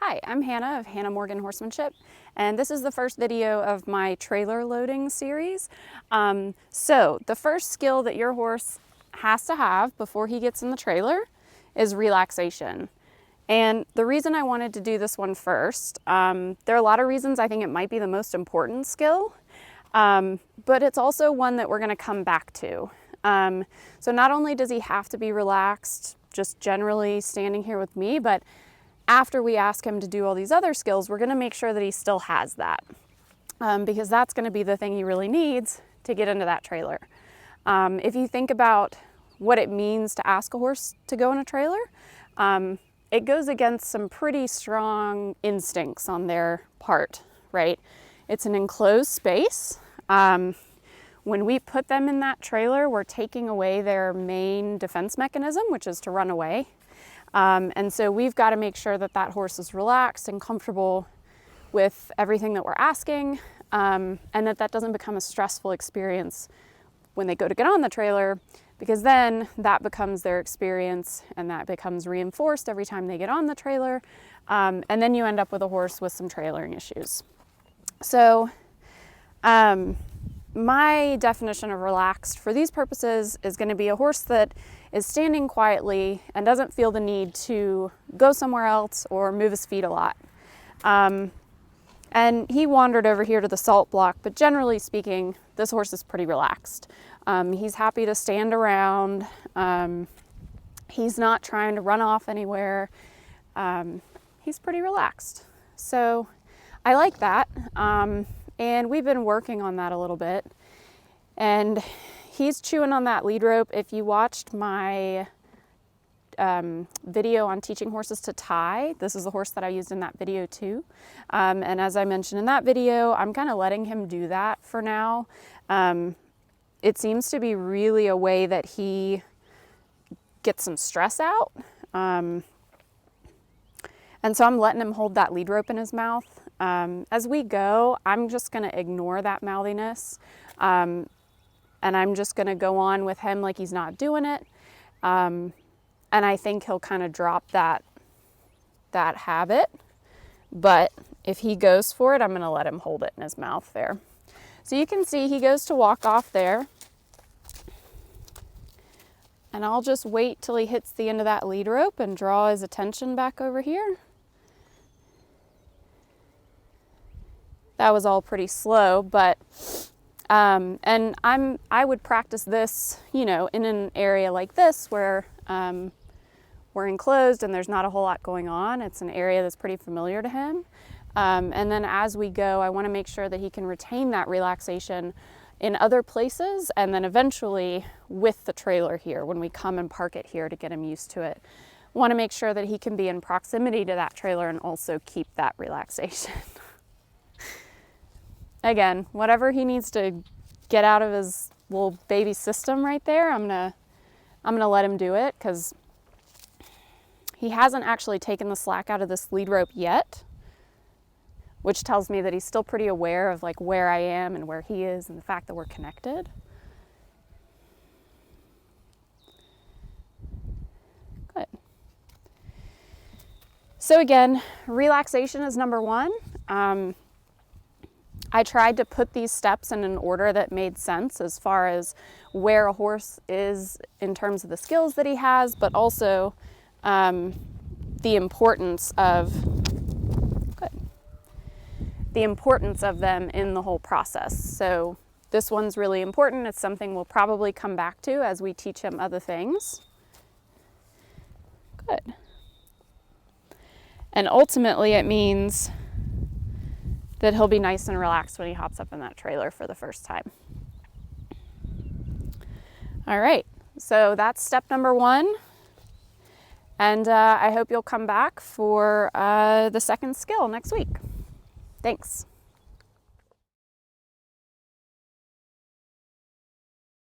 Hi, I'm Hannah of Hannah Morgan Horsemanship, and this is the first video of my trailer loading series. So the first skill that your horse has to have before he gets in the trailer is relaxation. And the reason I wanted to do this one first, there are a lot of reasons I think it might be the most important skill, but it's also one that we're going to come back to. So not only does he have to be relaxed, just generally standing here with me, but after we ask him to do all these other skills, we're going to make sure that he still has that, because that's going to be the thing he really needs to get into that trailer. If you think about what it means to ask a horse to go in a trailer, it goes against some pretty strong instincts on their part, right? It's an enclosed space. When we put them in that trailer, we're taking away their main defense mechanism, which is to run away. And so we've got to make sure that that horse is relaxed and comfortable with everything that we're asking, and that doesn't become a stressful experience when they go to get on the trailer, because then that becomes their experience and that becomes reinforced every time they get on the trailer. And then you end up with a horse with some trailering issues. So my definition of relaxed for these purposes is going to be a horse that is standing quietly and doesn't feel the need to go somewhere else or move his feet a lot. And he wandered over here to the salt block, but generally speaking, this horse is pretty relaxed. He's happy to stand around. He's not trying to run off anywhere. He's pretty relaxed. So I like that. And we've been working on that a little bit. And he's chewing on that lead rope. If you watched my video on teaching horses to tie, this is the horse that I used in that video too. And as I mentioned in that video, I'm kind of letting him do that for now. It seems to be really a way that he gets some stress out. And so I'm letting him hold that lead rope in his mouth. As we go, I'm just going to ignore that mouthiness. And I'm just going to go on with him like he's not doing it. And I think he'll kind of drop that habit. But if he goes for it, I'm going to let him hold it in his mouth there. So you can see he goes to walk off there. And I'll just wait till he hits the end of that lead rope and draw his attention back over here. That was all pretty slow, but and I would practice this, in an area like this where we're enclosed and there's not a whole lot going on. It's an area that's pretty familiar to him. And then as we go, I want to make sure that he can retain that relaxation in other places, and then eventually with the trailer here, when we come and park it here to get him used to it. I want to make sure that he can be in proximity to that trailer and also keep that relaxation. Again, whatever he needs to get out of his little baby system right there, I'm gonna let him do it, because he hasn't actually taken the slack out of this lead rope yet, which tells me that he's still pretty aware of like where I am and where he is and the fact that we're connected. Good. So again, relaxation is number one. I tried to put these steps in an order that made sense as far as where a horse is in terms of the skills that he has, but also the importance of them in the whole process. So this one's really important. It's something we'll probably come back to as we teach him other things. Good. And ultimately it means that he'll be nice and relaxed when he hops up in that trailer for the first time. All right, so that's step number one. And I hope you'll come back for the second skill next week. Thanks.